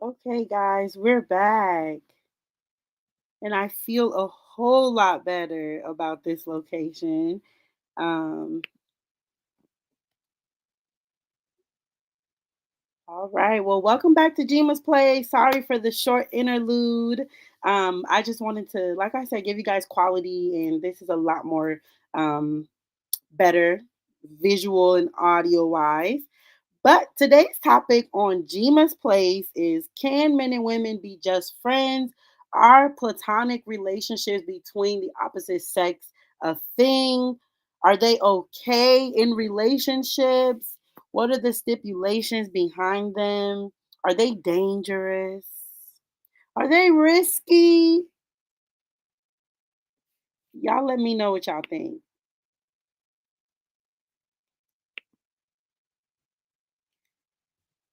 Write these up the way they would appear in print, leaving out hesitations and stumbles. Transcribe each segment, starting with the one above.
Okay, guys, we're back. And I feel a whole lot better about this location. Um, all right. Well, welcome back to Jima's Play. Sorry for the short interlude. I just wanted to, like I said, give you guys quality, and this is a lot more um, better visual and audio wise. But today's topic on Jima's Place is, can men and women be just friends? Are platonic relationships between the opposite sex a thing? Are they okay in relationships? What are the stipulations behind them? Are they dangerous? Are they risky? Y'all let me know what y'all think.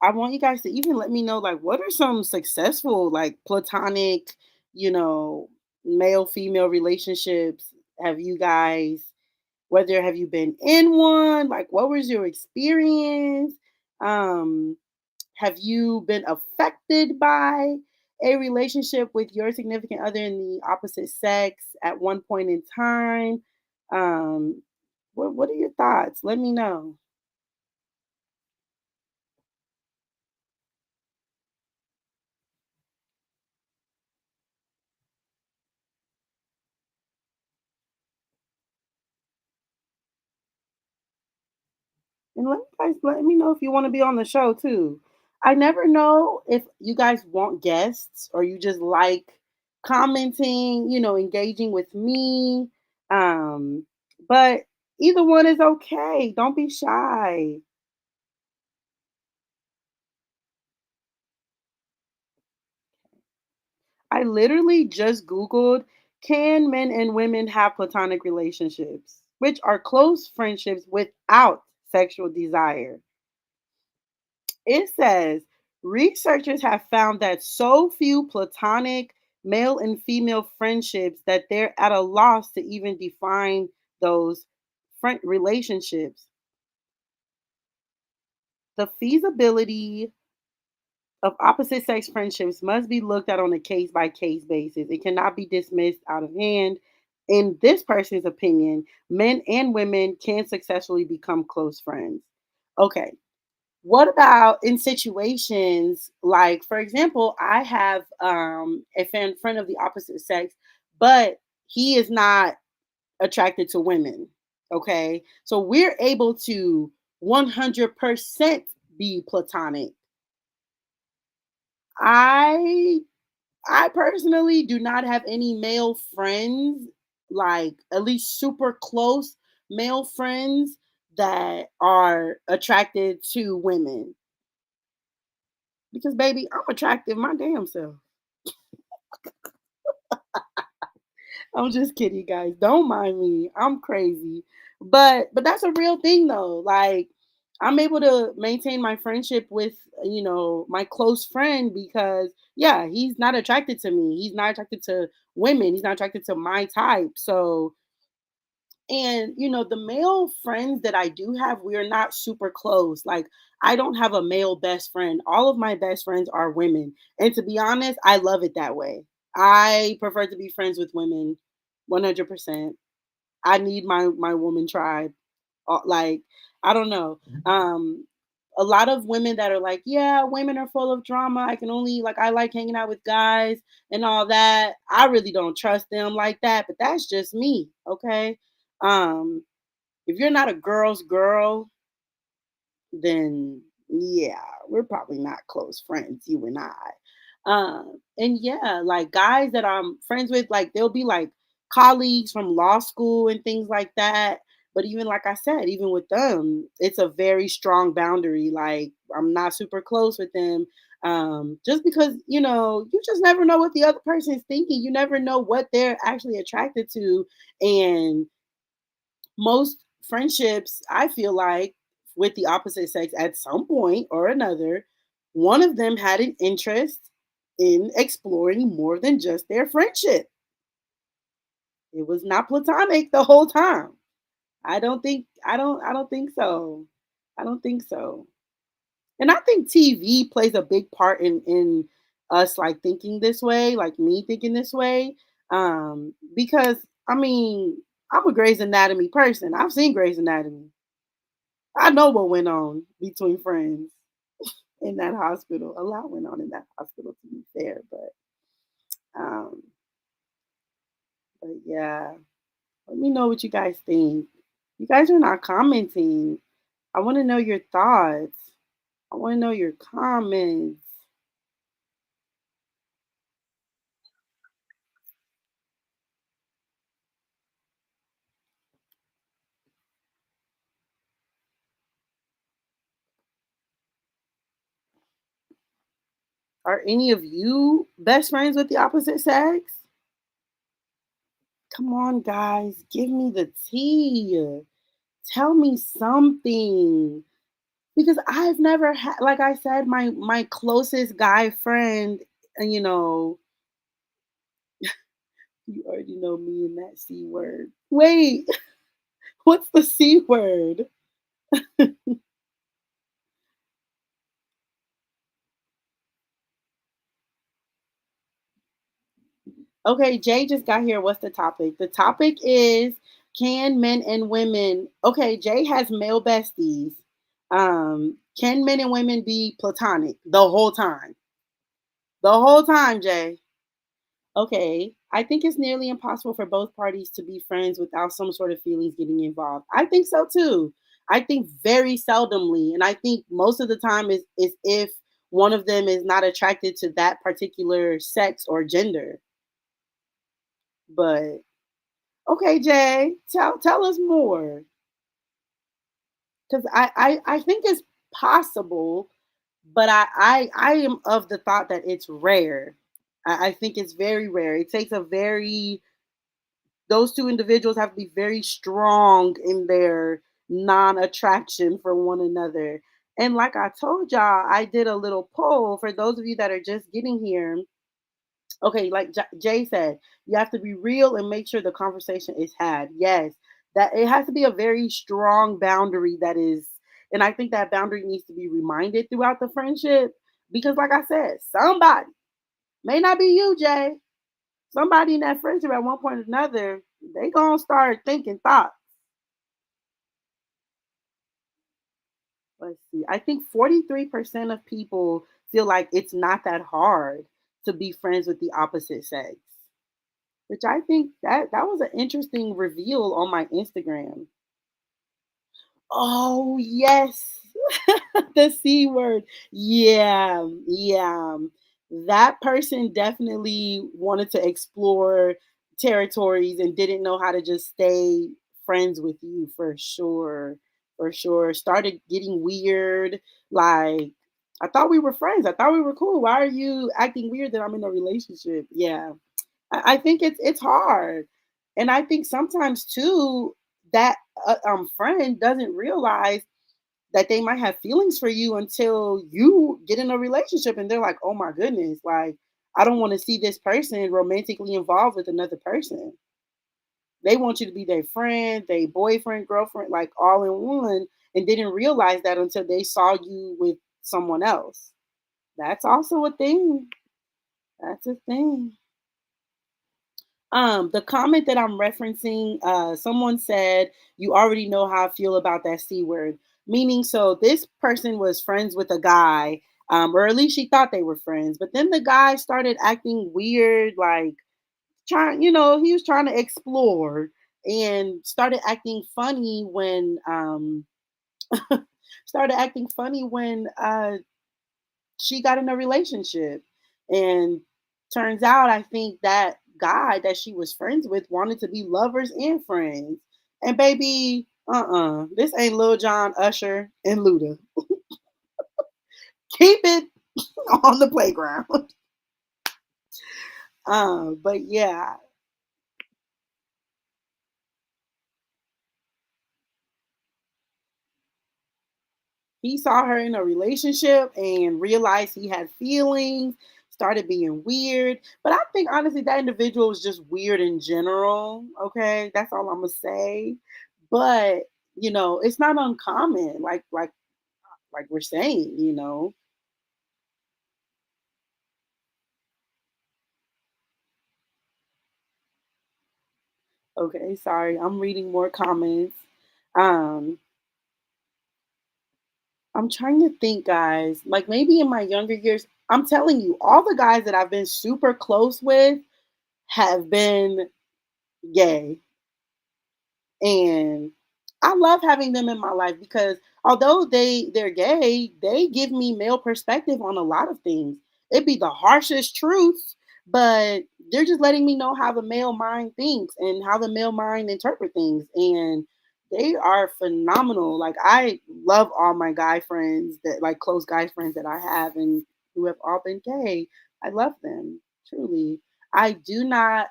I want you guys to even let me know, like, what are some successful, like, platonic, you know, male female relationships have you guys, whether have you been in one, like, what was your experience? Um, have you been affected by a relationship with your significant other in the opposite sex at one point in time? What are your thoughts? Let me know. And let me know if you want to be on the show too. I never know if you guys want guests or you just like commenting, engaging with me. Um, but either one is okay. Don't be shy. I literally just Googled, can men and women have platonic relationships, which are close friendships without sexual desire. It says researchers have found that so few platonic male and female friendships that they're at a loss to even define those friend relationships. The feasibility of opposite sex friendships must be looked at on a case by case basis. It cannot be dismissed out of hand. In this person's opinion, men and women can successfully become close friends. Okay, what about in situations like, for example, I have a friend of the opposite sex, but he is not attracted to women. Okay. So we're able to 100% be platonic. I I personally do not have any male friends, like at least super close male friends that are attracted to women. Because baby, I'm attractive my damn self. I'm just kidding, guys. Don't mind me. I'm crazy. But that's a real thing though. Like I'm able to maintain my friendship with, my close friend because yeah, he's not attracted to me. He's not attracted to women. He's not attracted to my type. So and the male friends that I do have, we're not super close. Like I don't have a male best friend. All of my best friends are women. And to be honest, I love it that way. I prefer to be friends with women 100%. I need my woman tribe. Like I don't know. A lot of women that are like, yeah, women are full of drama. I can only like I like hanging out with guys and all that. I really don't trust them like that, but that's just me, okay? Um if you're not a girl's girl, then yeah, we're probably not close friends, you and I. And yeah, like guys that I'm friends with, like they'll be like colleagues from law school and things like that. But even like I said, even with them, it's a very strong boundary. Like I'm not super close with them. Just because, you just never know what the other person is thinking. You never know what they're actually attracted to. And most friendships, I feel like, with the opposite sex at some point or another, one of them had an interest in exploring more than just their friendship. It was not platonic the whole time. I don't think so. I don't think so. And I think TV plays a big part in us like thinking this way, like me thinking this way. Because I mean, I'm a Grey's Anatomy person. I've seen Grey's Anatomy. I know what went on between friends in that hospital. A lot went on in that hospital, to be fair, um, but yeah. Let me know what you guys think. You guys are not commenting. I want to know your thoughts. I want to know your comments. Are any of you best friends with the opposite sex? Come on, guys, give me the tea. Tell me something. Because I've never had, like I said, my closest guy friend, and you already know me and that C word. Wait, what's the C word? Okay, Jay just got here. What's the topic? The topic is, can men and women, okay, Jay has male besties. Can men and women be platonic the whole time? The whole time, Jay. Okay. I think it's nearly impossible for both parties to be friends without some sort of feelings getting involved. I think so too. I think very seldomly. And I think most of the time is if one of them is not attracted to that particular sex or gender. But okay, Jay, tell us more. Because I think it's possible, but I am of the thought that it's rare. I think it's very rare. It takes a very those two individuals have to be very strong in their non-attraction for one another. And like I told y'all, I did a little poll for those of you that are just getting here. Okay, like Jay said, you have to be real and make sure the conversation is had. Yes, that it has to be a very strong boundary that is, and I think that boundary needs to be reminded throughout the friendship because, like I said, somebody may not be you, Jay. Somebody in that friendship at one point or another, they gonna start thinking thoughts. Let's see. I think 43% of people feel like it's not that hard to be friends with the opposite sex. Which I think that was an interesting reveal on my Instagram. Oh, yes. The C word. Yeah, yeah. That person definitely wanted to explore territories and didn't know how to just stay friends with you for sure. For sure. Started getting weird. Like, I thought we were friends. I thought we were cool. Why are you acting weird that I'm in a relationship? Yeah. I think it's hard, and I think sometimes too that friend doesn't realize that they might have feelings for you until you get in a relationship, and they're like, "Oh my goodness, like I don't want to see this person romantically involved with another person." They want you to be their friend, their boyfriend, girlfriend, like all in one, and didn't realize that until they saw you with someone else. That's also a thing. That's a thing. The comment that I'm referencing, someone said, "You already know how I feel about that C word." Meaning, so this person was friends with a guy, or at least she thought they were friends. But then the guy started acting weird, like he was trying to explore and started acting funny started acting funny when she got in a relationship. And turns out, I think that guy that she was friends with wanted to be lovers and friends. And baby, this ain't Lil Jon, Usher, and Luda. Keep it on the playground. But yeah, he saw her in a relationship and realized he had feelings, started being weird. But I think honestly that individual was just weird in general. Okay, that's all I'm gonna say. But it's not uncommon, like we're saying. Okay, sorry. I'm reading more comments. Um, I'm trying to think, guys. Like maybe in my younger years, I'm telling you, all the guys that I've been super close with have been gay. And I love having them in my life because although they're gay, they give me male perspective on a lot of things. It'd be the harshest truths, but they're just letting me know how the male mind thinks and how the male mind interpret things. And they are phenomenal. Like I love all my guy friends that like close guy friends that I have and who have all been gay. I love them truly. I do not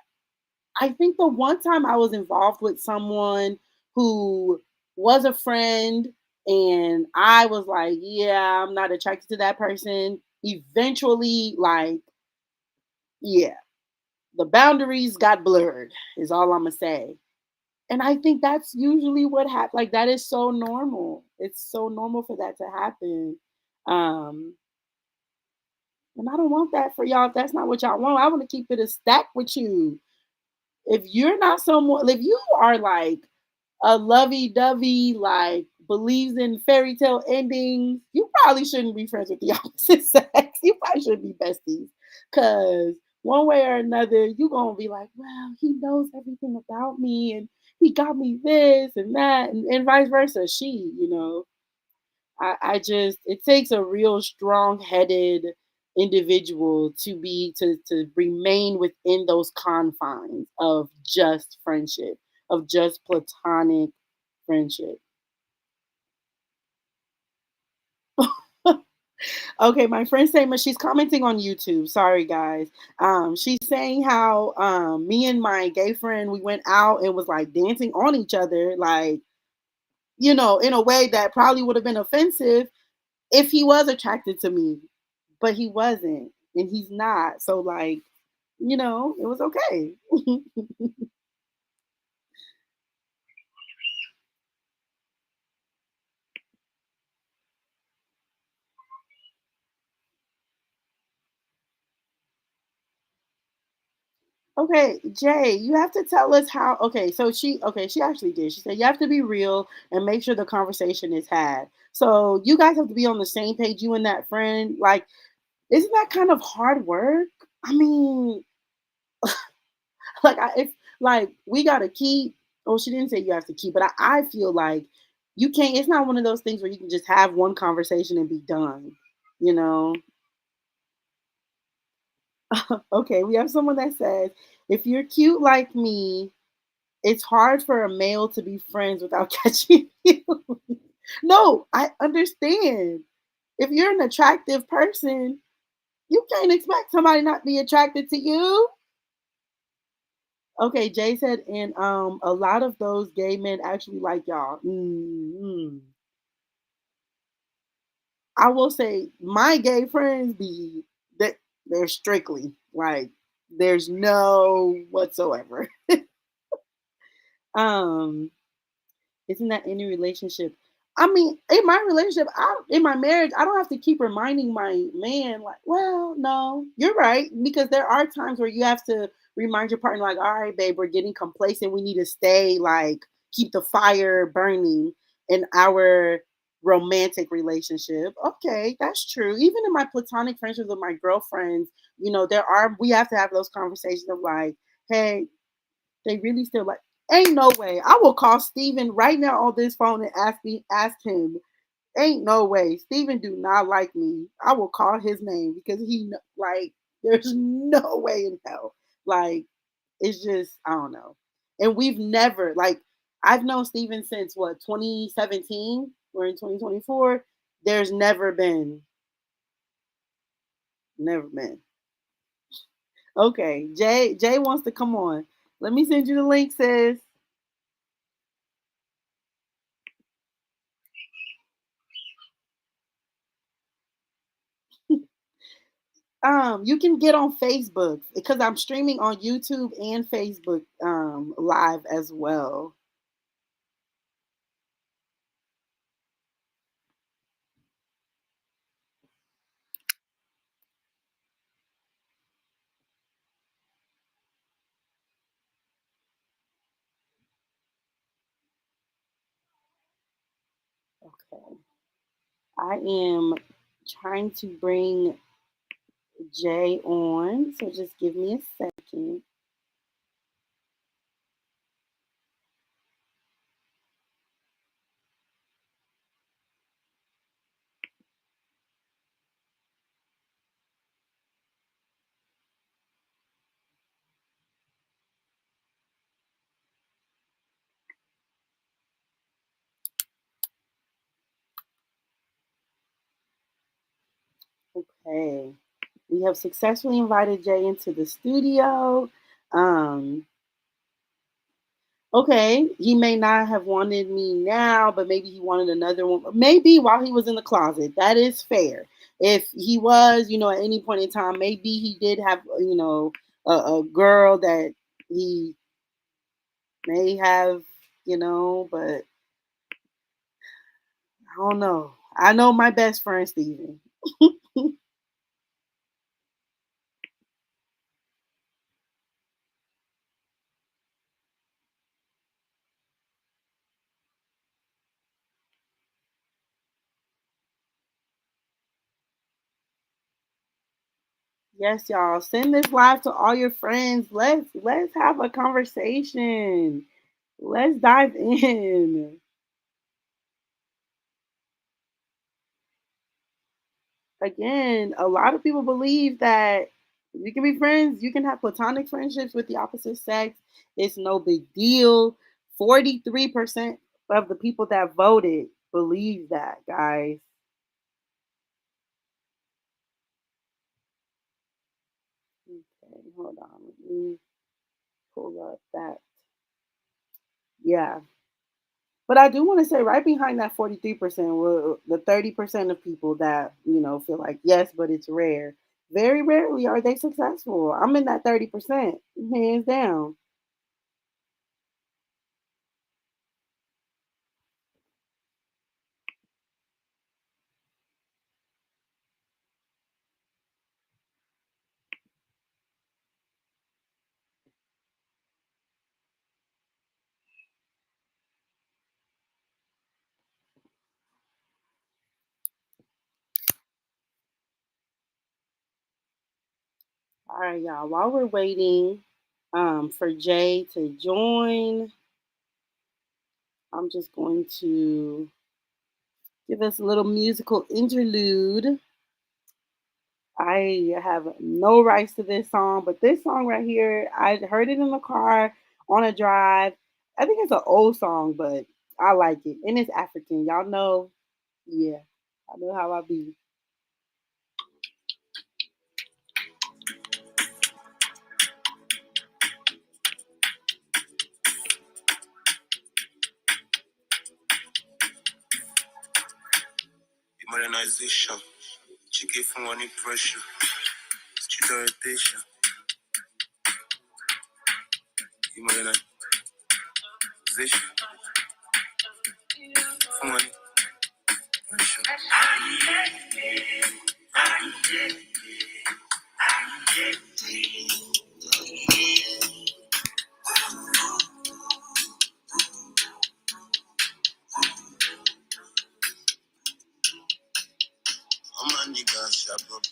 I think the one time I was involved with someone who was a friend and I was like, yeah, I'm not attracted to that person. Eventually, like, yeah, the boundaries got blurred, is all I'm gonna say. And I think that's usually what happens. Like, that is so normal. It's so normal for that to happen. Um, and I don't want that for y'all. If that's not what y'all want, I want to keep it a stack with you. If you're not someone, if you are like a lovey-dovey, like believes in fairy tale endings, you probably shouldn't be friends with the opposite sex. You probably should be besties. Cause one way or another, you're gonna be like, well, he knows everything about me and he got me this and that, and vice versa. I just it takes a real strong-headed individual to remain within those confines of just friendship, of just platonic friendship. Okay, my friend Sama, she's commenting on YouTube. Sorry, guys. She's saying how me and my gay friend we went out and was like dancing on each other, like in a way that probably would have been offensive if he was attracted to me, but he wasn't, and he's not. So like, it was okay. Okay, Jay, you have to tell us how. Okay, she actually did. She said you have to be real and make sure the conversation is had. So you guys have to be on the same page, you and that friend. Like, isn't that kind of hard work? I mean, if like we gotta keep. Oh, she didn't say you have to keep, but I feel like you can't. It's not one of those things where you can just have one conversation and be done. You know. Okay, we have someone that says if you're cute like me, it's hard for a male to be friends without catching you. No, I understand. If you're an attractive person, you can't expect somebody not to be attracted to you. Okay, Jay said, and a lot of those gay men actually like y'all. I will say my gay friends be that they're strictly like there's no whatsoever. um Isn't that any relationship? I mean, in my relationship, in my marriage, I don't have to keep reminding my man, like, well, no, you're right. Because there are times where you have to remind your partner, like, all right, babe, we're getting complacent. We need to stay, like, keep the fire burning in our romantic relationship. Okay, that's true. Even in my platonic friendships with my girlfriends, we have to have those conversations of like, hey, they really still like. Ain't no way. I will call Steven right now on this phone and ask him. Ain't no way. Steven do not like me. I will call his name because like there's no way in hell. Like it's just I don't know. And we've never like I've known Steven since what 2017. We're in 2024. There's never been. Okay, Jay wants to come on. Let me send you the link, sis. You can get on Facebook because I'm streaming on YouTube and Facebook live as well. Okay. I am trying to bring Jay on, so just give me a second. Okay. We have successfully invited Jay into the studio. Um, okay, he may not have wanted me now, but maybe he wanted another one. Maybe while he was in the closet. That is fair. If he was, at any point in time, maybe he did have, a girl that he may have, but I don't know. I know my best friend, Steven. Yes, y'all. Send this live to all your friends. Let's have a conversation. Let's dive in. Again, a lot of people believe that you can be friends, you can have platonic friendships with the opposite sex. It's no big deal. 43% of the people that voted believe that, guys. Okay, hold on. Let me pull up that. Yeah. But I do want to say right behind that 43% were the 30% of people that, feel like yes, but it's rare. Very rarely are they successful. I'm in that 30%, hands down. All right, y'all. While we're waiting for Jay to join, I'm just going to give us a little musical interlude. I have no rights to this song, but this song right here, I heard it in the car on a drive. I think it's an old song, but I like it. And it's African. Y'all know, yeah, I know how I be. Modernization, chicken from money pressure, street orientation, modernization, from money pressure. All my niggas sharp up.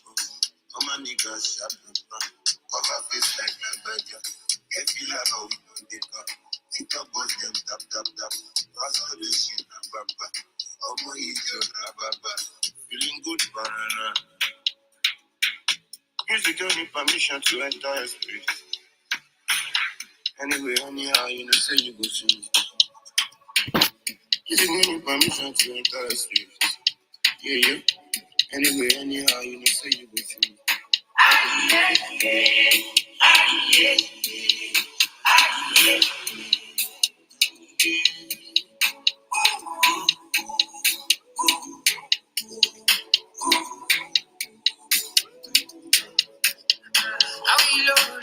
All my niggas sharp up. Cover face like a burger. Get feel like how we do the car. Think about them tap tap tap. Pass all the shit na baba. Oh my idiot na baba. Feeling good banana. Music don't need permission to enter your spirit. Anyway, anyhow, say you go to me. Music don't need permission to enter your spirit. Yeah, yeah. Anyway, anyhow, say you go to me. I will love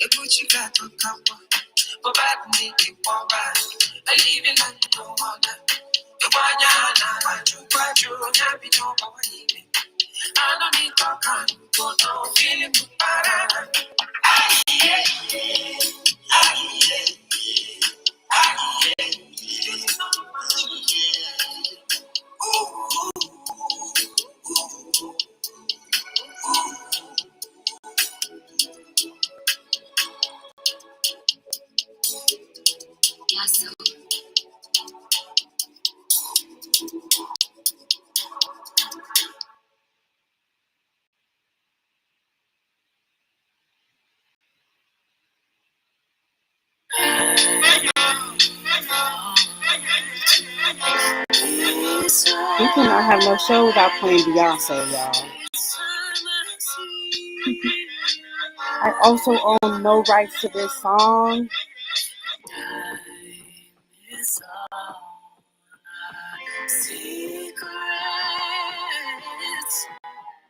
a Gucci got on top. Go back, make it one back. I live in like no other. The one you happy no more even. I don't need to come, go no feeling good para. We cannot have no show without playing Beyonce, y'all. I also own no rights to this song.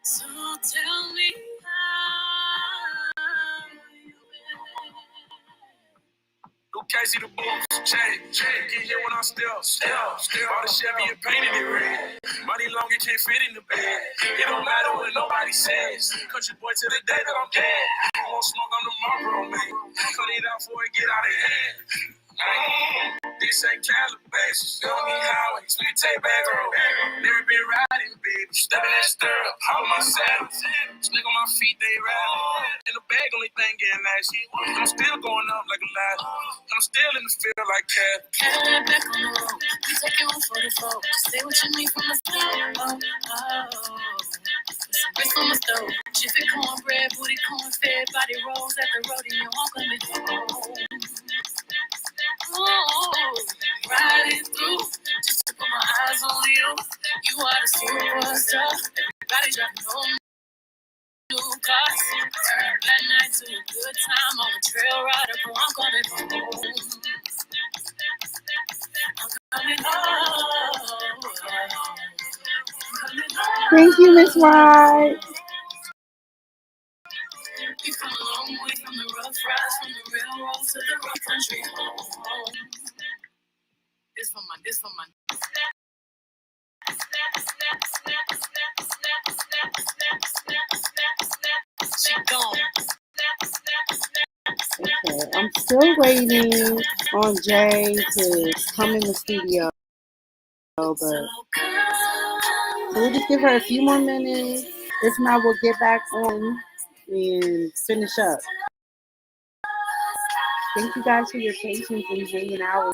So tell me how you Casey the boots, get here when I step. All the Chevy and painted it red. Money long, it can't fit in the bed. It don't matter what nobody says. Country boy to the day that I'm dead. I won't smoke on the Marlboro, man. Cut it out before it get out of hand. This ain't Calabasas, don't need highways, we take back road. Never been riding, baby, stepping that stirrup, all my saddles. Slick on my feet, they ride. In the bag, only thing getting nasty. I'm still going up like a ladder. I'm still in the field like cat. Cadillac back on the road, we take it 144. Say what you need from the stove. Some bricks on the stove, chicken cornbread, booty corn fed, body rolls at the rodeo, I'm coming home. Riding through, just to put my eyes on you. You are the superstar. Everybody driving on new cars. Turn that night to a good time on a trail rider. Bro, I'm coming home. I'm coming home. Thank you, Miss White. You come a long way from the rough rides, from the railroad to the rock country home. This for my. Okay, I'm still waiting on Jay to come in the studio, but so we'll just give her a few more minutes. If not, we'll get back on and finish up. Thank you guys for your patience and hanging out.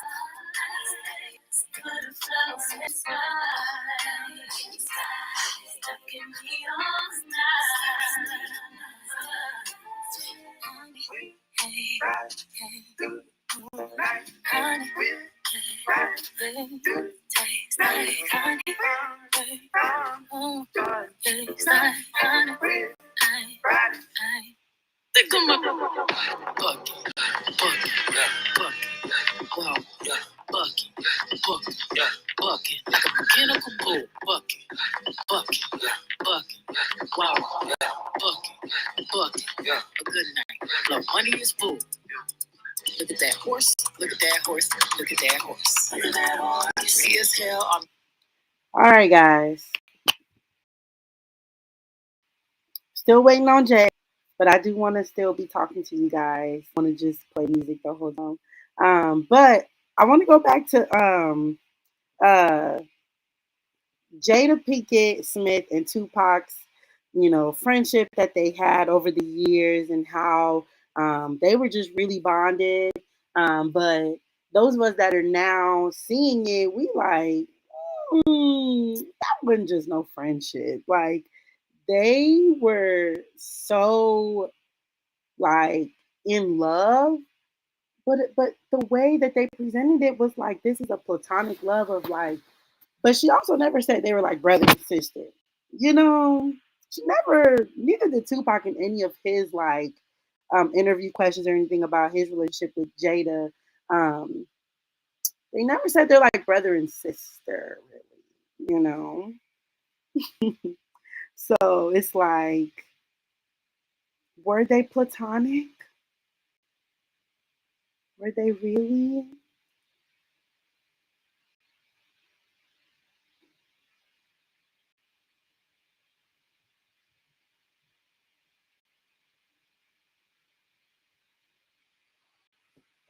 Bucket, like a mechanical bull, bucket, wow, bucket, a good night. Love money is full. Look at that horse, look at that horse, look at that horse. You see as hell. All right, guys. Still waiting on Jay, but I do want to still be talking to you guys. I want to just play music the whole time. But I want to go back to uh Jada Pinkett Smith and Tupac's, friendship that they had over the years and how they were just really bonded. But those of us that are now seeing it, we like, that wasn't just no friendship. Like they were so like in love, but the way that they presented it was like this is a platonic love of like, but she also never said they were like brother and sister. You know, she never, neither did Tupac in any of his like interview questions or anything about his relationship with Jada. Um, they never said they're like brother and sister, really, you know? So it's like, were they platonic? Were they really?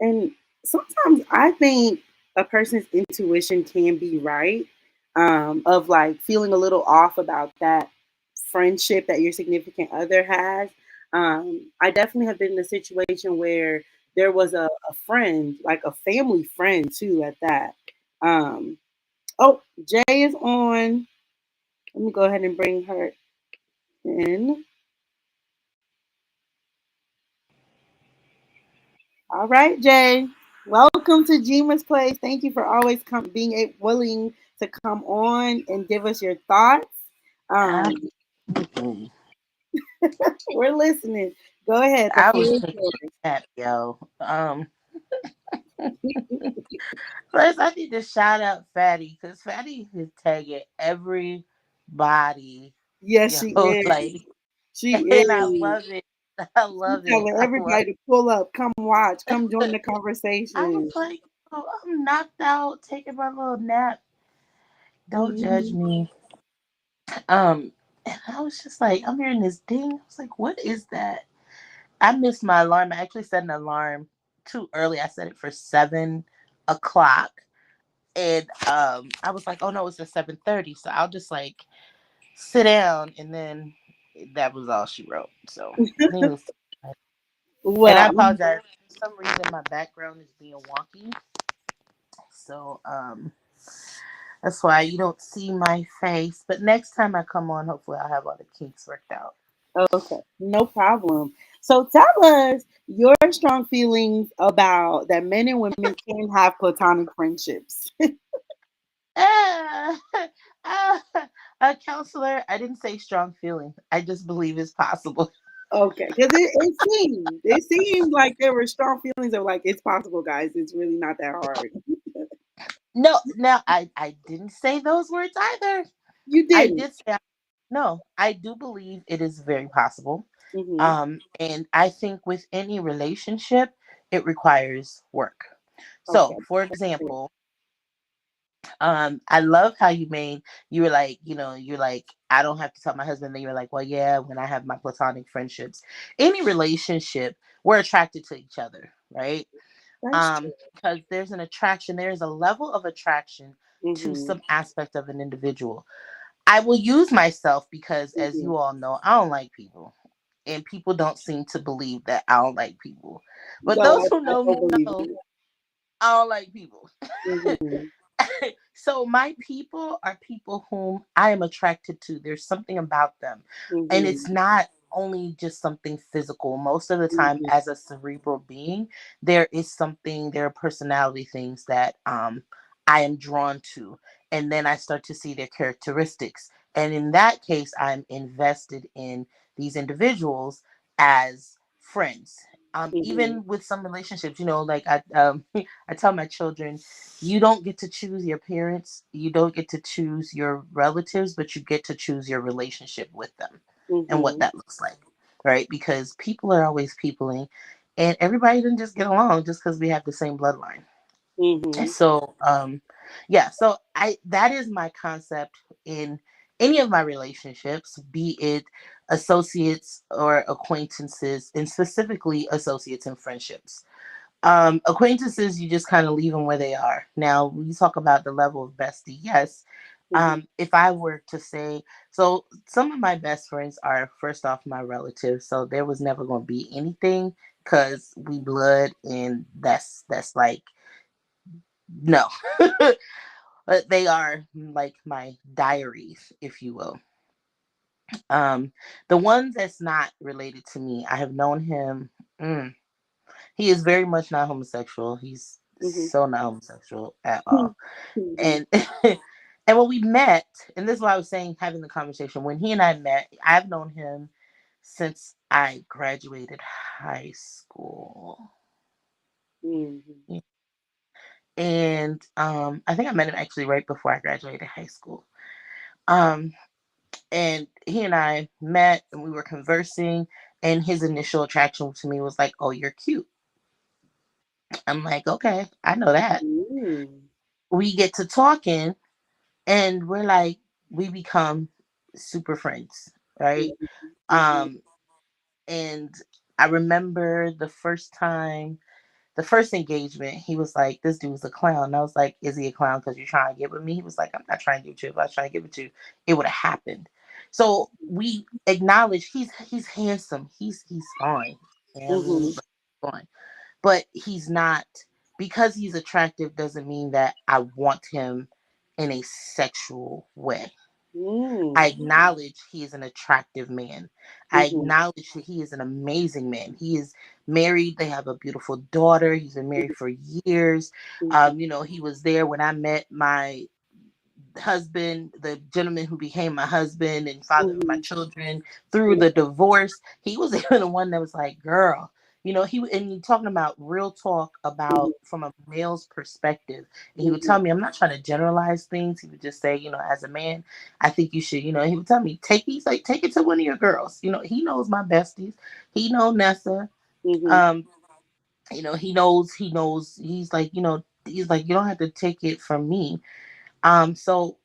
And sometimes I think a person's intuition can be right, of like feeling a little off about that friendship that your significant other has. I definitely have been in a situation where there was a friend, like a family friend too, at that. Um, oh, Jay is on. Let me go ahead and bring her in. All right, Jay. Welcome to Jima's Place. Thank you for always being willing to come on and give us your thoughts. Um, Absolutely. we're listening. Go ahead. The I was floor is taking yours. a nap, yo. First I need to shout out Fatty because Fatty is tagging everybody, Yes, yo. she is. Like, She and I is. love it. I She's love it. telling I love everybody to pull up, come watch, come join it. the I was conversation. like, oh, I'm knocked out, taking my little nap. Don't judge Hmm. me. And I was just like, I'm hearing this ding. I was like, what is that? I missed my alarm. I actually set an alarm too early. I set it for 7 o'clock. And I was like, oh no, it's at 7:30. So I'll just like sit down, and then that was all she wrote. So needless to say. And I Well, apologize. For some reason my background is being wonky. So that's why you don't see my face. But next time I come on, hopefully I'll have all the kinks worked out. okay, no problem. So tell us your strong feelings about that men and women can have platonic friendships. Ah, ah, a counselor, I didn't say strong feeling. I just believe it's possible. Okay, because it seemed like there were strong feelings of like it's possible, guys. It's really not that hard. No, now I didn't say those words either. You I didn't. did say no. I do believe it is very possible. Hmm. And I think with any relationship, it requires work. So, Okay. for example, I love how you were like, you're like, I don't have to tell my husband. Then you're like, well, yeah, when I have my platonic friendships, any relationship, we're attracted to each other, right? That's true. Because there's an attraction, there's a level of attraction to Hmm. some aspect of an individual. I will use myself because, as Hmm. you all know, I don't like people. And people don't seem to believe that I don't like people. But No, those who I know me don't believe know you. I don't like people. Hmm. So my people are people whom I am attracted to. There's something about them. And it's Hmm. not only just something physical. Most of the time, Hmm. as a cerebral being, there are personality things that I am drawn to. And then I start to see their characteristics. And in that case, I'm invested in these individuals as friends. Hmm. Even with some relationships, like I tell my children, you don't get to choose your parents, you don't get to choose your relatives, but you get to choose your relationship with them and what Hmm. that looks like, right? Because people are always peopling, and everybody doesn't just get along just because we have the same bloodline. And Hmm. so yeah, so I that is my concept in any of my relationships, be it associates or acquaintances, and specifically associates and friendships. Acquaintances, you just kind of leave them where they are. Now, when you talk about the level of bestie, yes. Hmm. If I were to say, so some of my best friends are first off my relatives, so there was never going to be anything because we blood, and that's like no, but they are like my diaries, if you will. Um, the ones that's not related to me, I have known him. mm, He is very much not homosexual. He's Hmm. so not homosexual at Hmm. all. And and when we met, and this is why I was saying having the conversation, when he and I met, I've known him since I graduated high school. Hmm. And I think I met him actually right before I graduated high school. Um and he and I met and we were conversing, and his initial attraction to me was like, "Oh, you're cute." I'm like, "Okay, I know that." Hmm. We get to talking, and we're like, we become super friends, right? Hmm. um and I remember the first engagement, he was like, this dude's a clown. And I was like, is he a clown because you're trying to get with me? He was like, I'm not trying to get with you. If I was trying to get with you, it would have happened. So we acknowledge he's handsome, he's fine, you know what I mean, Hmm. he's fine, but he's not, because he's attractive doesn't mean that I want him in a sexual way. I Hmm. acknowledge he is an attractive man. I Hmm. acknowledge that he is an amazing man. He is married. They have a beautiful daughter. He's been married for years. Hmm. He was there when I met my husband, the gentleman who became my husband and father of my Mhm. children, through Yeah. the divorce, he was even the one that was like, "Girl, and you talking about real talk Mhm. about from a male's perspective." And he would Mhm. tell me, I'm not trying to generalize things. He would just say, as a man, I think you should, he would tell me, he's like, take it to one of your girls. He knows my besties. He knows Nessa. Mhm. Um, he knows, he's like, you don't have to take it from me. So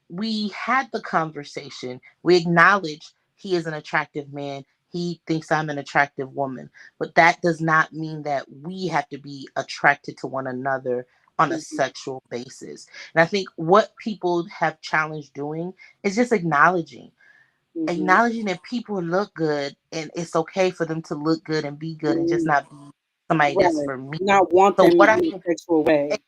we had the conversation. We acknowledged he is an attractive man. He thinks I'm an attractive woman. But that does not mean that we have to be attracted to one another on a Mhm. sexual basis. And I think what people have challenged doing is just Mhm. acknowledging that people look good and it's okay for them to look good and be good and just Mm. not be somebody that's Right. for me. Not want So them what I in a have sexual way.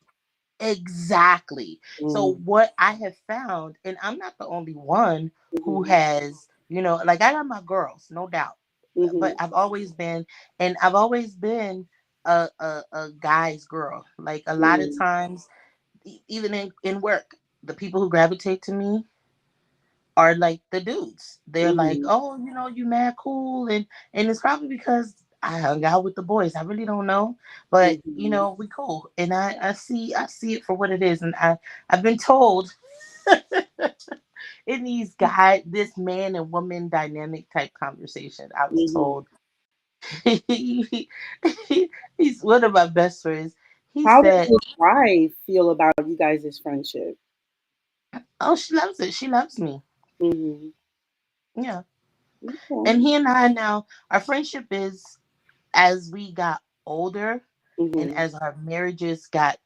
Exactly. So Mm. what I have found, and I'm not the only one who Mhm. has, like I got my girls, no doubt, but Mhm. I've always been a guy's girl. Like a lot of Mhm. times, even in work, the people who gravitate to me are like the dudes. They're like, Mhm. oh, you mad cool, and it's probably because I hung out with the boys. I really don't know, but Mhm. we cool, and I see it for what it is, and I've been told in this man and woman dynamic type conversation, I was Mhm. told he, he's one of my best friends. He How does said, his wife feel about you guys' friendship? "Oh, she loves it. She loves me." Mhm. Yeah, Okay. and he and I now our friendship is as we got older and Mhm. as our marriages got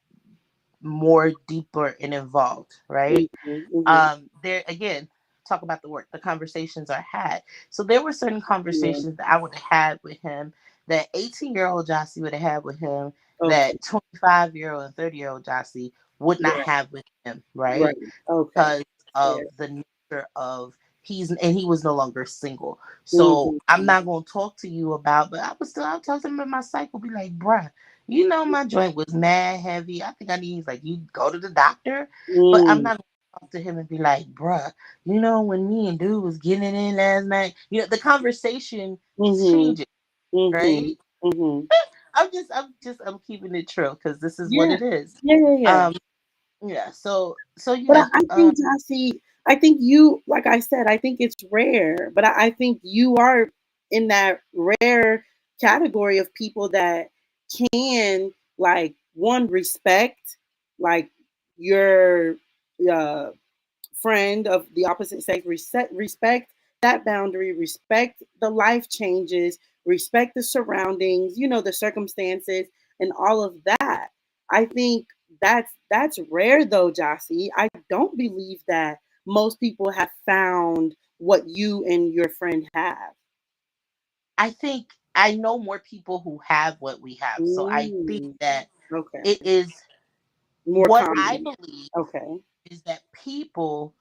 more deeper and involved, right? Mhm. Mhm. There again, talk about the work, the conversations are had. So there were certain Yeah. conversations that I would have had with him that 18-year-old Jossie would have had with him Okay. that 25-year-old and 30-year-old Jossie would not Yeah. have with him, Right. right? Okay. Because Fair. of the nature of he was no longer single. So I'm Mhm. not gonna talk to you about, but I'll tell him in my cycle, be like, bruh, my joint was mad heavy. I think I need like you go to the doctor, but I'm Mm. not gonna talk to him and be like, bruh, when me and dude was getting it in last night, the conversation is Mhm. changing, right? Mhm. Mhm. I'm keeping it true because this is what Yeah. it is. Yeah, yeah, yeah. Um, yeah. So But yeah. I think, Jassy, I think you, like I said, I think it's rare, but I think you are in that rare category of people that can, like, one, respect, like, your uh, friend of the opposite sex, respect that boundary, respect the life changes, respect the surroundings, the circumstances, and all of that. I think that's rare though, Jossie. I don't believe that most people have found what you and your friend have. I think I know more people who have what we have. So I think Mm, that okay. it is More what I common. believe Okay. is that people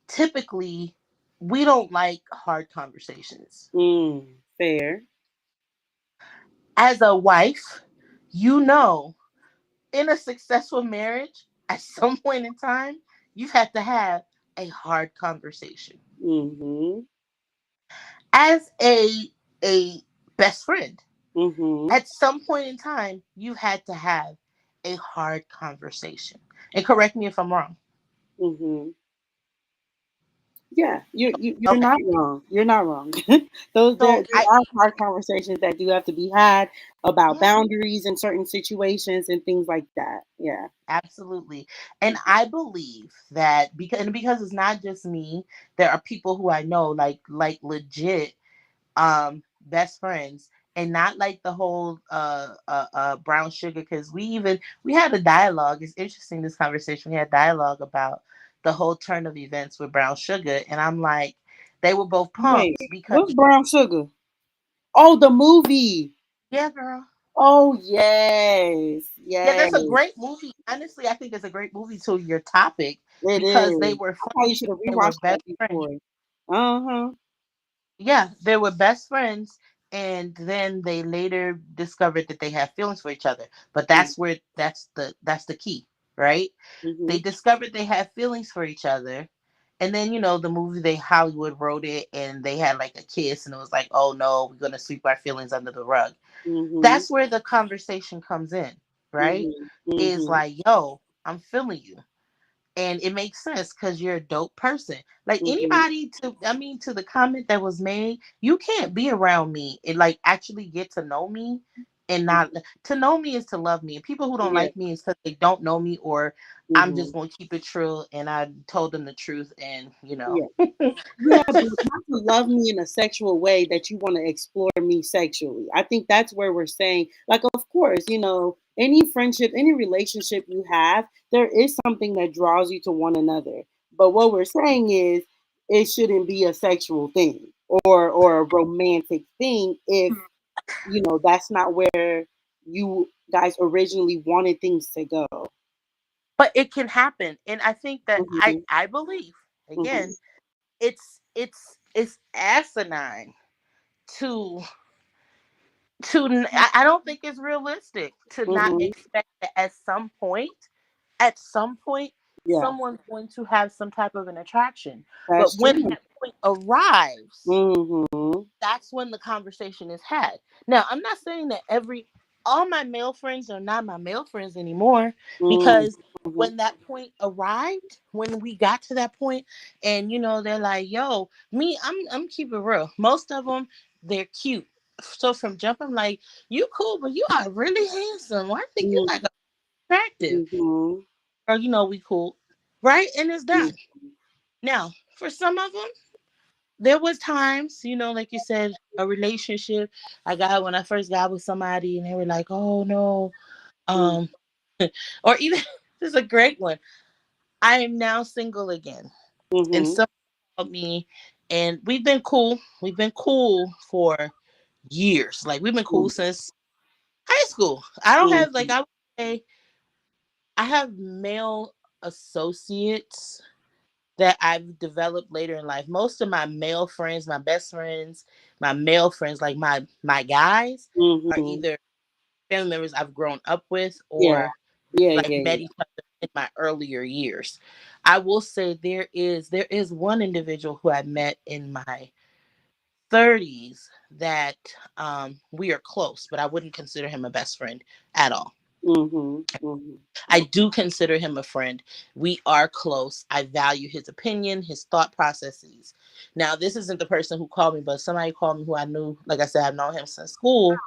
typically we don't like hard conversations. Fair. As a wife, you know, in a successful marriage, at some point in time, you've had to have a hard conversation. Mm-hmm. As a best friend, Mm-hmm. at some point in time, you had to have a hard conversation. And correct me if I'm wrong. Mm-hmm. Yeah, you're Okay. not wrong. You're not wrong. Those So there are hard conversations that do have to be had about yeah, boundaries in certain situations and things like that. Yeah. absolutely. And I believe that because it's not just me, there are people who I know like legit best friends and not like the whole brown sugar because we had a dialogue. It's interesting this conversation. We had dialogue about the whole turn of events with brown sugar and I'm like they were both Wait, pumped because what's brown sugar? Oh, the movie. yeah girl. Oh yes, Yeah, yes, that's a great movie. Honestly, I think it's a great movie to your topic it because is. they were I probably friends. should have They were rewatched that best friends. before. Uh huh. Yeah, they were best friends, and then they later discovered that they had feelings for each other. But that's the key, right? They Mhm. discovered they had feelings for each other. And then, the movie, they Hollywood wrote it, and they had like a kiss, and it was like, oh no, we're going to sweep our feelings under the rug. Mhm. That's where the conversation comes in, right? Mhm. Is Mhm. like, yo, I'm feeling you. And it makes sense because you're a dope person. Like Mhm. anybody to the comment that was made, you can't be around me and like actually get to know me, and not Mhm. to know me is to love me. And people who don't Yeah. like me is because they don't know me, or I'm just Mhm. gonna keep it true and I told them the truth, and Yeah. Yeah, but not to love me in a sexual way that you want to explore me sexually. I think that's where we're saying, like, of course, any friendship, any relationship you have, there is something that draws you to one another. But what we're saying is, it shouldn't be a sexual thing or a romantic thing if that's not where you guys originally wanted things to go. but it can happen. And I think that I Hmm. I believe, Hmm. again, it's asinine to I don't think it's realistic to not Hmm. expect that at some point Yeah, someone's going to have some type of an attraction. that's But when true. that point arrives, Hmm. that's when the conversation is had. Now, I'm not saying that all my male friends are not my male friends anymore, Hmm. because when that point arrived, when we got to that point, and they're like, "Yo, me, I'm keeping real. Most of them, they're cute." So from jump, I'm like, "You cool, but you are really handsome. I think you like attractive." Hmm. Or we cool, right? And it's done. Now, for some of them, there was times, like you said, a relationship I got when I first got with somebody, and they were like, "Oh no," um, or even this is a great one. I am now single again, and Hmm. someone called me, and we've been cool. We've been cool for years. Like we've been cool since high school. I don't have like Hmm. I would say I have male associates that I've developed later in life. Most of my male friends, my best friends, my male friends, like my guys, are Hmm. either family members I've grown up with, Yeah. or Yeah. like Yeah. met each other in my earlier years. I will say there is one individual who I met in my 30s that we are close, but I wouldn't consider him a best friend at all. Hmm. Hmm. I do consider him a friend. We are close. I value his opinion, his thought processes. Now, this isn't the person who called me, but somebody called me who I knew. Like I said, I've known him since school.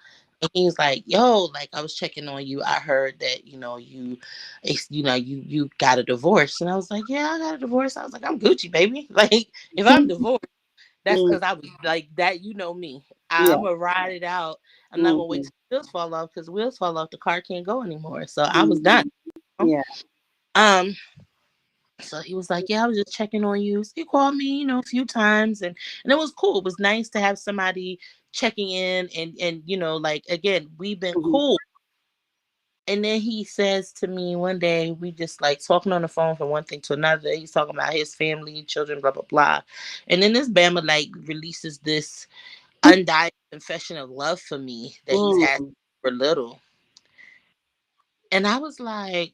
And he's like, "Yo, like I was checking on you. I heard that you got a divorce." And I was like, "Yeah, I got a divorce." I was like, "I'm Gucci, baby." Like if I'm divorced, that's Hmm. because I was like that. You know me. I'm Yeah. gonna ride it out. I'm not gonna wait Hmm. till the wheels fall off, because wheels fall off, the car can't go anymore. So I was done. Hmm. Yeah. Um, so he was like, "Yeah, I was just checking on you." So he called me, a few times, and it was cool. It was nice to have somebody checking in, and like again, we've been Hmm. cool. And then he says to me one day, we just like talking on the phone from one thing to another. He's talking about his family, children, blah blah blah. And then this Bama like releases this undying confession of love for me that he's had Hmm. for little. And I was like,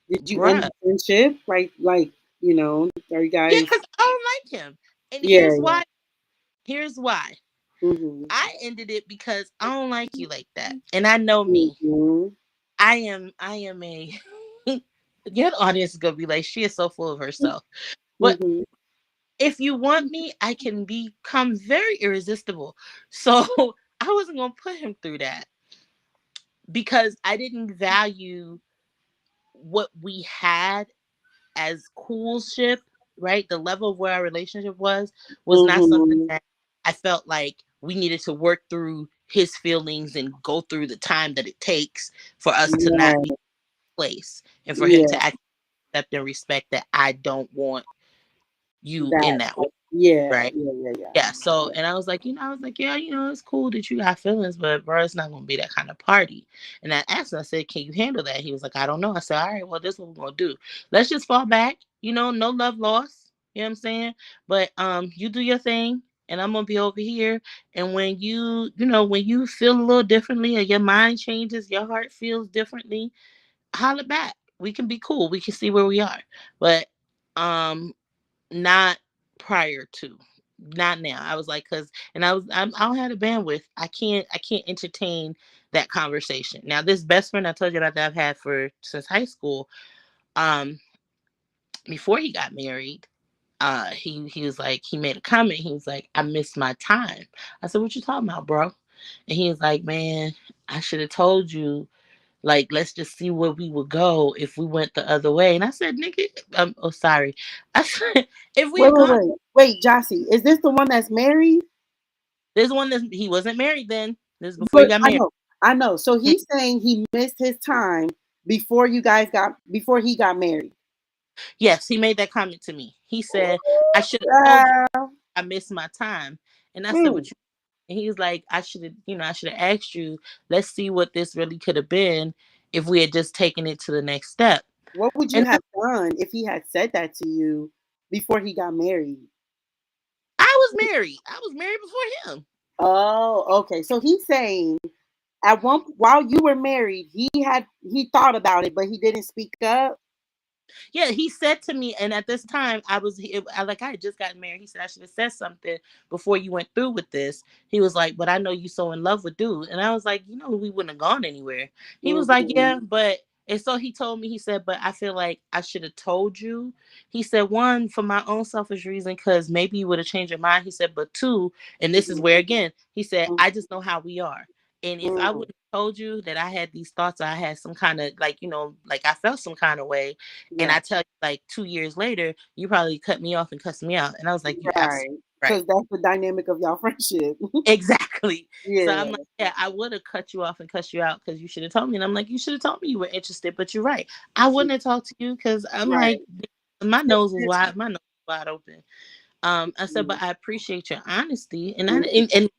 Did you end bruh. the friendship? Are you Yeah, guys? because I don't like him. And Yeah. here's Yeah. why. Here's why. Hmm. I ended it because I don't like you like that. And I know me. Hmm. I am a your audience is gonna be like, she is so full of herself. But Hmm. if you want me, I can become very irresistible. So I wasn't gonna put him through that because I didn't value what we had as coolship, right? The level of where our relationship was not something Hmm. that I felt like we needed to work through his feelings and go through the time that it takes for us to not be Right. place, and for him Yeah. to accept and respect that I don't want you That. in that way, Yeah. right? Yeah. Yeah. Yeah. Yeah. So, and I was like, yeah, it's cool that you got feelings, but bro, it's not gonna be that kind of party. And I asked him, I said, can you handle that? He was like, I don't know. I said, all right, well, this is what we're gonna do. Let's just fall back. No love lost. You know what I'm saying? But you do your thing, and I'm gonna be over here. And when you feel a little differently, or your mind changes, your heart feels differently, holler back. we can be cool. We can see where we are. But um not prior to. Not now. I was like, cause, and I don't have the bandwidth. I can't entertain that conversation. Now, this best friend I told you about that I've had for since high school, um, before he got married, he was like, he made a comment. He was like, I missed my time. I said, what you talking about, bro? And he was like, man, I should have told you, like, let's just see where we would go if we went the other way. And I said, nigga, oh, sorry. I said, if we Wait, had wait, gone, wait, wait, Jossie, is this the one that's married? there's one that he wasn't married then. This is before he But got I married. know, I know. So he's saying he missed his time before he got married. Yes, he made that comment to me. He said, I should have told you Child. I missed my time. And I said, Mm. what you, and he was like, I should have, I should have asked you, let's see what this really could have been if we had just taken it to the next step. What would you And have done if he had said that to you before he got married? I was married. I was married before him. Oh, okay. So he's saying at one while you were married, he thought about it, but he didn't speak up. Yeah, he said to me, and at this time, I had just gotten married. He said I should have said something before you went through with this. He was like, but I know you so in love with dude, and I was like, we wouldn't have gone anywhere. He was like, Hmm. yeah, but. And so he told me, he said, but I feel like I should have told you. He said, one, for my own selfish reason, because maybe you would have changed your mind. He said, but two, and this is Hmm. where again, he said, Hmm. I just know how we are. And if I would have told you that I had these thoughts, or I had some kind of like, like I felt some kind of way, and Yeah, I tell you like 2 years later, you probably cut me off and cuss me out. And I was like, you right. absolutely right. Because that's the dynamic of y'all friendship. Exactly. So Yeah. I'm like, yeah, I would have cut you off and cussed you out because you should have told me. And I'm like, you should have told me you were interested, but you're right. I wouldn't have talked to you because I'm like, Right. my nose was wide, my nose was wide open. I said, Mm-hmm. but I appreciate your honesty. And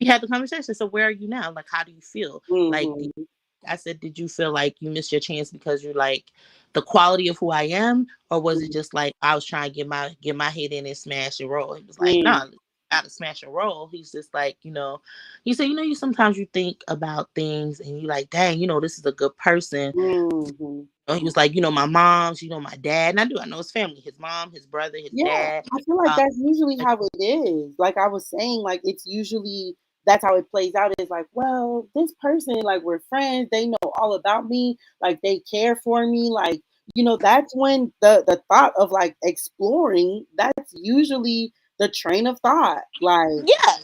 we had the conversation. So where are you now? Like, how do you feel? Like, Mm-hmm. I said, did you feel like you missed your chance because you're like the quality of who I am, or was it just like I was trying to get my head in and smash and roll? He was like, no, out of smash and roll. He's just like, he said, you sometimes you think about things and you like, dang, this is a good person. Mm-hmm. He was like, my mom's, my dad, and I know his family, his mom, his brother, his Yeah, dad. I feel like Um, that's usually like, how it is. Like I was saying, like it's usually that's how it plays out. It's like, well, this person, like we're friends, they know all about me, like they care for me, like that's when the thought of like exploring, that's usually the train of thought. Like, yeah,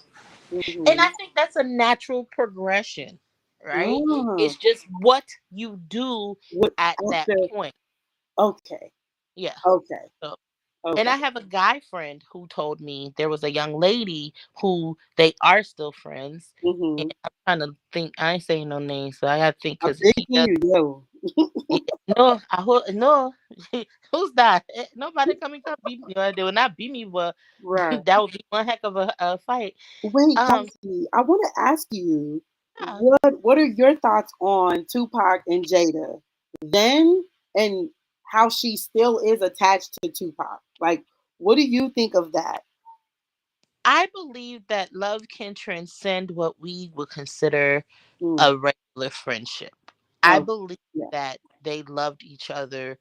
and mm-hmm. I think that's a natural progression, right? Mm, It's just what you do what at that after? point. Okay, Yeah. okay, So, and okay. I have a guy friend who told me there was a young lady who they are still friends. And Mm-hmm. I'm trying to think. I ain't saying no names, so I got to think I'm because he thinking does. you know. Yeah, no, no. Who's that? Nobody coming come beat me. They will not beat me, but Right. that would be one heck of a fight. Wait, Um, Jesse, I want to ask you, yeah, what are your thoughts on Tupac and Jada then, and how she still is attached to Tupac? Like, what do you think of that? I believe that love can transcend what we would consider Mm. a regular friendship. I Oh, believe yeah. that they loved each other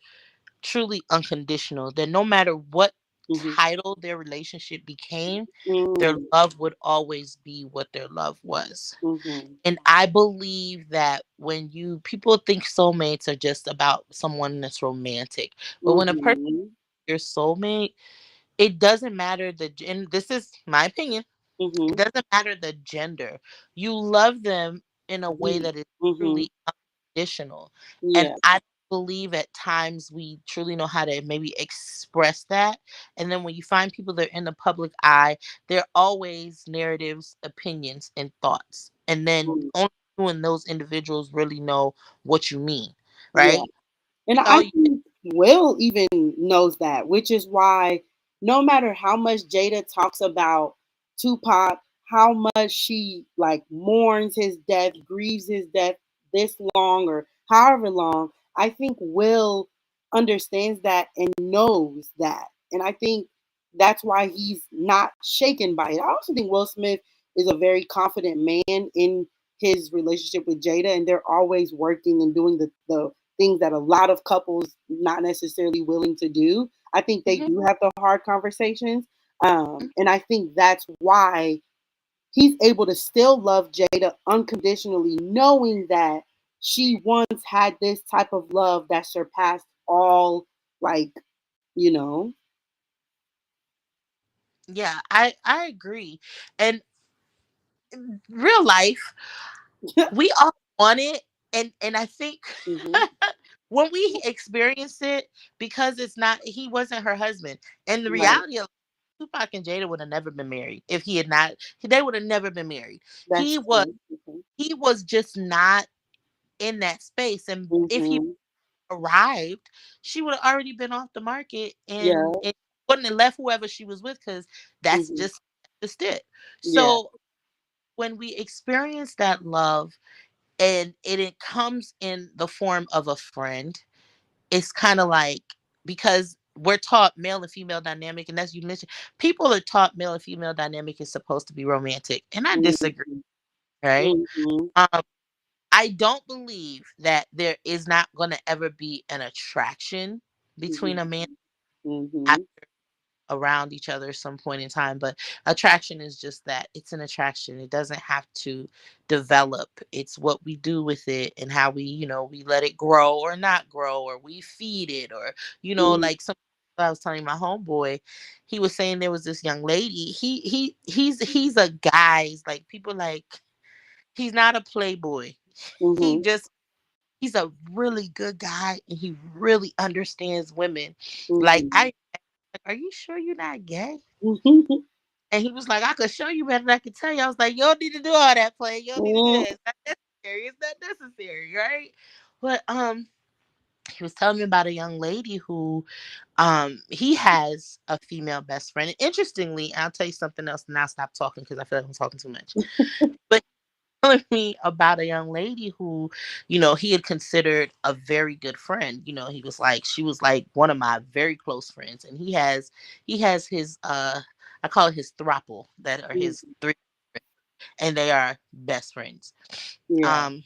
truly unconditional, that no matter what Mm-hmm. title their relationship became, their Mm-hmm. love would always be what their love was. Mm-hmm. And I believe that when people think soulmates are just about someone that's romantic, but when a person Mm-hmm. is your soulmate, it doesn't matter and this is my opinion, it Mm-hmm. doesn't matter the gender. You love them in a way Deep. that is Mm-hmm. truly unconditional. And Yeah. I believe at times we truly know how to maybe express that. And then when you find people that are in the public eye, they're always narratives, opinions, and thoughts. And then Mm. only you and those individuals really know what you mean, Yeah. right? And All I you, think Will even knows that, which is why no matter how much Jada talks about Tupac, how much she like mourns his death, grieves his death this long or however long, I think Will understands that and knows that. And I think that's why he's not shaken by it. I also think Will Smith is a very confident man in his relationship with Jada, and they're always working and doing the things that a lot of couples not necessarily willing to do. I think they Mhm. do have the hard conversations. And I think that's why he's able to still love Jada unconditionally, knowing that she once had this type of love that surpassed all, like, you know. Yeah, I agree. And real life, we all want it, and I think Hmm. when we experience it, because it's not he wasn't her husband, and the Right. reality of Tupac and Jada would have never been married if he had not. They would have never been married. That's He was true. Hmm. he was just not in that space, and if he Hmm. arrived, she would have already been off the market, Yeah. and wouldn't have left whoever she was with because that's Hmm. just it. Yeah. So when we experience that love and it comes in the form of a friend, it's kind of like, because we're taught male and female dynamic, and as you mentioned, people are taught male and female dynamic is supposed to be romantic, and I disagree. Hmm. Right? Hmm. Um, I don't believe that there is not going to ever be an attraction between a man Hmm. Hmm. around each other at some point in time, but attraction is just that, it's an attraction. It doesn't have to develop. It's what we do with it and how we, we let it grow or not grow, or we feed it, or like some, I was telling my homeboy, he was saying there was this young lady, he's a guy, he's like, people like, he's not a playboy, he Hmm. just, he's a really good guy, and he really understands women. Like, Hmm. I, are you sure you're not gay? Hmm. And he was like, I could show you better than I could tell you. I was like, you don't need to do all that play. You don't need to do that. It's not necessary. It's not necessary, right? But he was telling me about a young lady who he has a female best friend. And interestingly, I'll tell you something else and I'll stop talking because I feel like I'm talking too much. But telling me about a young lady who, he had considered a very good friend. He was like, she was like one of my very close friends, and he has his I call it his throuple, that are his three, and they are best friends. Yeah. Um,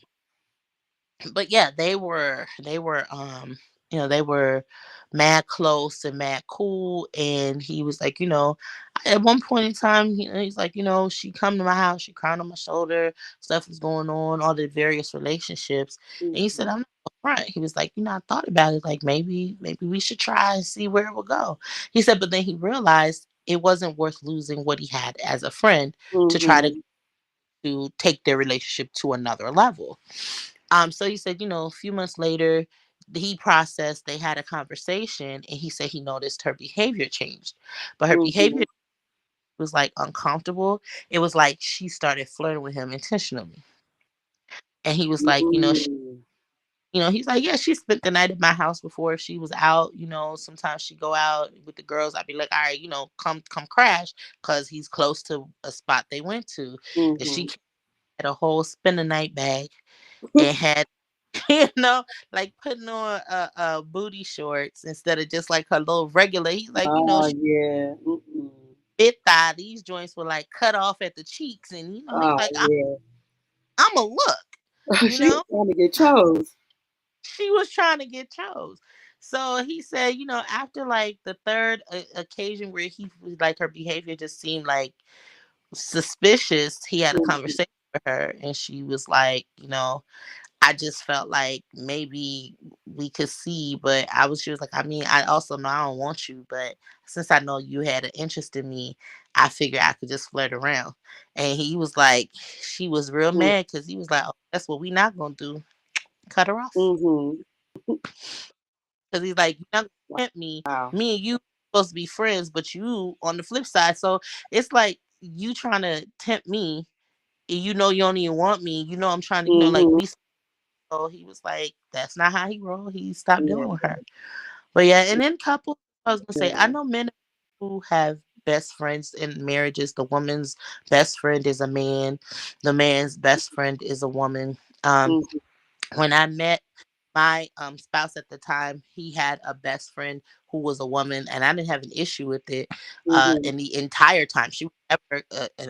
but yeah, they were mad close and mad cool. And he was like, at one point in time, he's like, she come to my house, she cried on my shoulder, stuff was going on, all the various relationships. And he said, Hmm. I'm not front. He was like, I thought about it, like maybe we should try and see where it will go. He said, but then he realized it wasn't worth losing what he had as a friend to try to Hmm. take their relationship to another level. So he said, a few months later, he processed, they had a conversation, and he said he noticed her behavior changed. But her behavior Hmm. was like uncomfortable. It was like she started flirting with him intentionally. And he was like, Hmm. he's like, yeah, she spent the night at my house before. If she was out, sometimes she go out with the girls. I'd be like, all right, come crash, because he's close to a spot they went to. And she Hmm. had a whole spend the night bag and had you know, like putting on booty shorts instead of just like her little regular. He's like, Oh she yeah. Mm-mm. fit thigh. These joints were like cut off at the cheeks, and he's Oh like, yeah. I'm a look. You She was know, trying to get chose. she was trying to get chose. So he said, after like the third occasion where he like her behavior just seemed like suspicious, he had a Mhm. conversation with her, and she was like, I just felt like maybe we could see, but she was like, I mean, I also know I don't want you, but since I know you had an interest in me, I figured I could just flirt around. And he was like, she was real mad because he was like, oh, that's what we not gonna do. Cut her off. Mhm. Because he's like, you're not gonna tempt me. Wow. Me and you supposed to be friends, but you on the flip side. So it's like you trying to tempt me, and you don't even want me. I'm trying to, like Mhm. we. So he was like, that's not how he rolled. He stopped dealing with Yeah. her. But yeah, and then couples, I was gonna say, I Yeah. know men who have best friends in marriages. The woman's best friend is a man. The man's best friend is a woman. Mhm. When I met my spouse at the time, he had a best friend who was a woman, and I didn't have an issue with it Mhm. in the entire time. She was never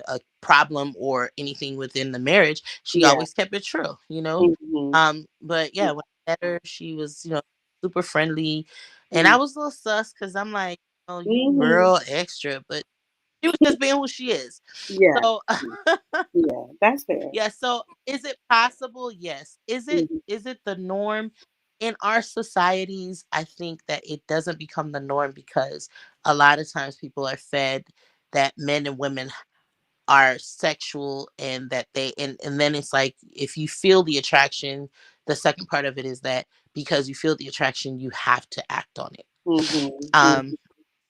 a problem or anything within the marriage. She Yeah. always kept it true. Mhm. But yeah, met her, she was, super friendly, and I Mm. was a little sus because I'm like, oh, you Mhm. real extra, but she was just being who she is. Yeah. So Yeah. That's fair. yeah, so is it possible? Yes. Is it Mhm. is it the norm in our societies? I think that it doesn't become the norm because a lot of times people are fed that men and women are sexual, and that and then it's like, if you feel the attraction, the second part of it is that because you feel the attraction, you have to act on it. Mhm. Um Mhm.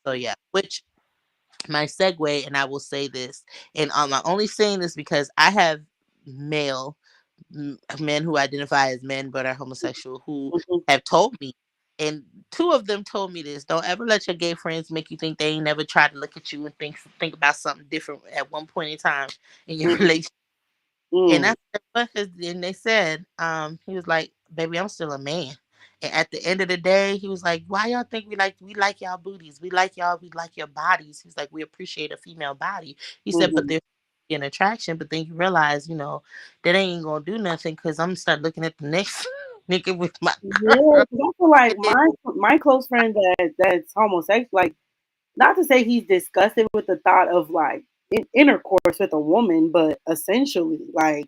so yeah, which my segue, and I will say this, and I'm only saying this because I have male men who identify as men but are homosexual who Mhm. have told me, and two of them told me this: don't ever let your gay friends make you think they ain't never tried to look at you and think about something different at one point in time in your Mhm. relationship. And I Mm. said, what? And they said, he was like, baby, I'm still a man. And at the end of the day, he was like, why y'all think we like y'all booties? We like your bodies. He's like, we appreciate a female body. He said, but Mhm. there's an attraction, but then you realize, that ain't gonna do nothing because I'm gonna start looking at the next nigga with my Yeah, girl. 'cause I feel like And then, my close friend that's homosexual, like, not to say he's disgusted with the thought of like intercourse with a woman, but essentially, like,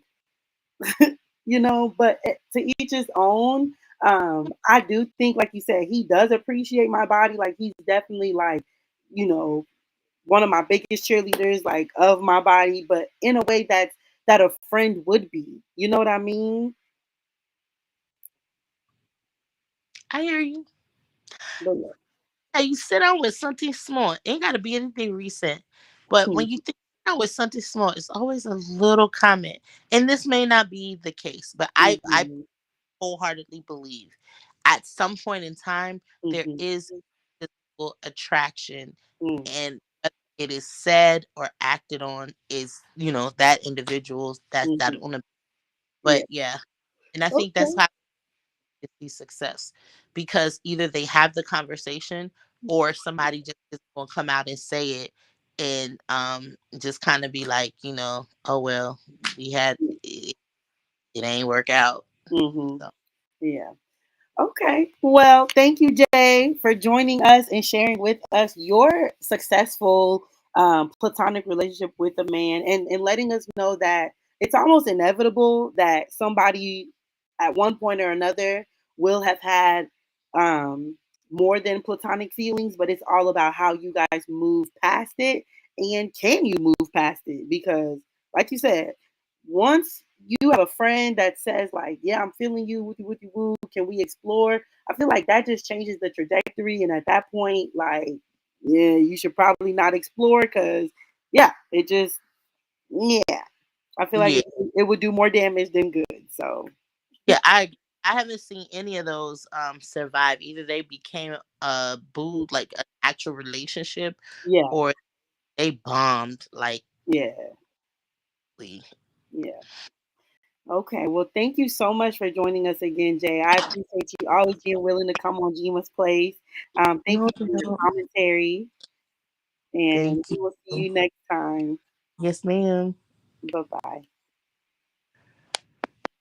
but to each his own. I do think, like you said, he does appreciate my body. Like, he's definitely like, you know, one of my biggest cheerleaders, like, of my body, but in a way that a friend would be. You know what I mean? I hear you. But yeah. Hey, you sit down with something small. Ain't got to be anything recent. But when you think down with something small, it's always a little comment. And this may not be the case, but I Mhm. wholeheartedly believe at some point in time there Mhm. is physical attraction, Mm. and whether it is said or acted on is, that individual's that Mhm. on a, Yeah. but yeah. And I think that's Okay. how see success, because either they have the conversation or somebody just is gonna come out and say it, and just kind of be like, oh well, we had it ain't work out. Mhm. So Yeah. Okay. Well, thank you, Jay, for joining us and sharing with us your successful platonic relationship with a man, and letting us know that it's almost inevitable that somebody at one point or another will have had um, more than platonic feelings, but it's all about how you guys move past it, and can you move past it? Because, like you said, once you have a friend that says like, "Yeah, I'm feeling you, with you, woo. Can we explore?" I feel like that just changes the trajectory, and at that point, like, yeah, you should probably not explore because, yeah, it just, yeah, I feel like yeah, it would do more damage than good. So, yeah, I haven't seen any of those survive. Either they became a boo, like an actual relationship, yeah, or they bombed like. yeah, yeah. Okay, well, thank you so much for joining us again, Jay. I appreciate you always being willing to come on Jima's Place. Thank No, you for your commentary, and thank we will see you. you next time. Yes, ma'am. Bye bye.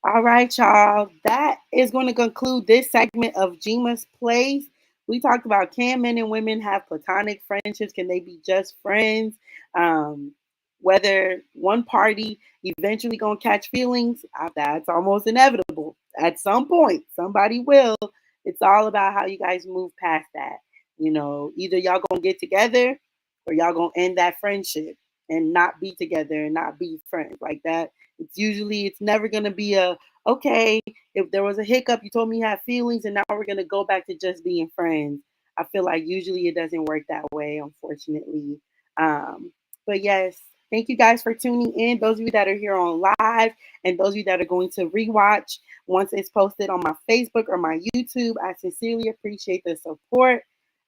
All right, y'all. That is going to conclude this segment of Jima's Place. We talked about, can men and women have platonic friendships? Can they be just friends? Um, Whether one party eventually going to catch feelings, that's almost inevitable. At some point, somebody will. It's all about how you guys move past that. Either y'all going to get together or y'all going to end that friendship and not be together and not be friends like that. It's never going to be a, okay, if there was a hiccup, you told me you had feelings, and now we're going to go back to just being friends. I feel like usually it doesn't work that way, unfortunately. Um, but yes, thank you guys for tuning in. Those of you that are here on live, and those of you that are going to rewatch once it's posted on my Facebook or my YouTube, I sincerely appreciate the support.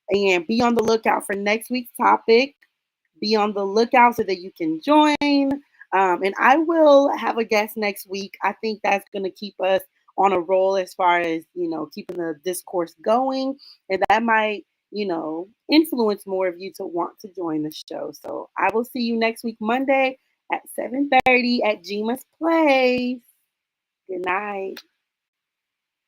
And be on the lookout for next week's topic. Be on the lookout so that you can join. And I will have a guest next week. I think that's going to keep us on a roll as far as, keeping the discourse going. And that might, influence more of you to want to join the show. So I will see you next week, Monday at 7:30 at Jima's Place. Good night.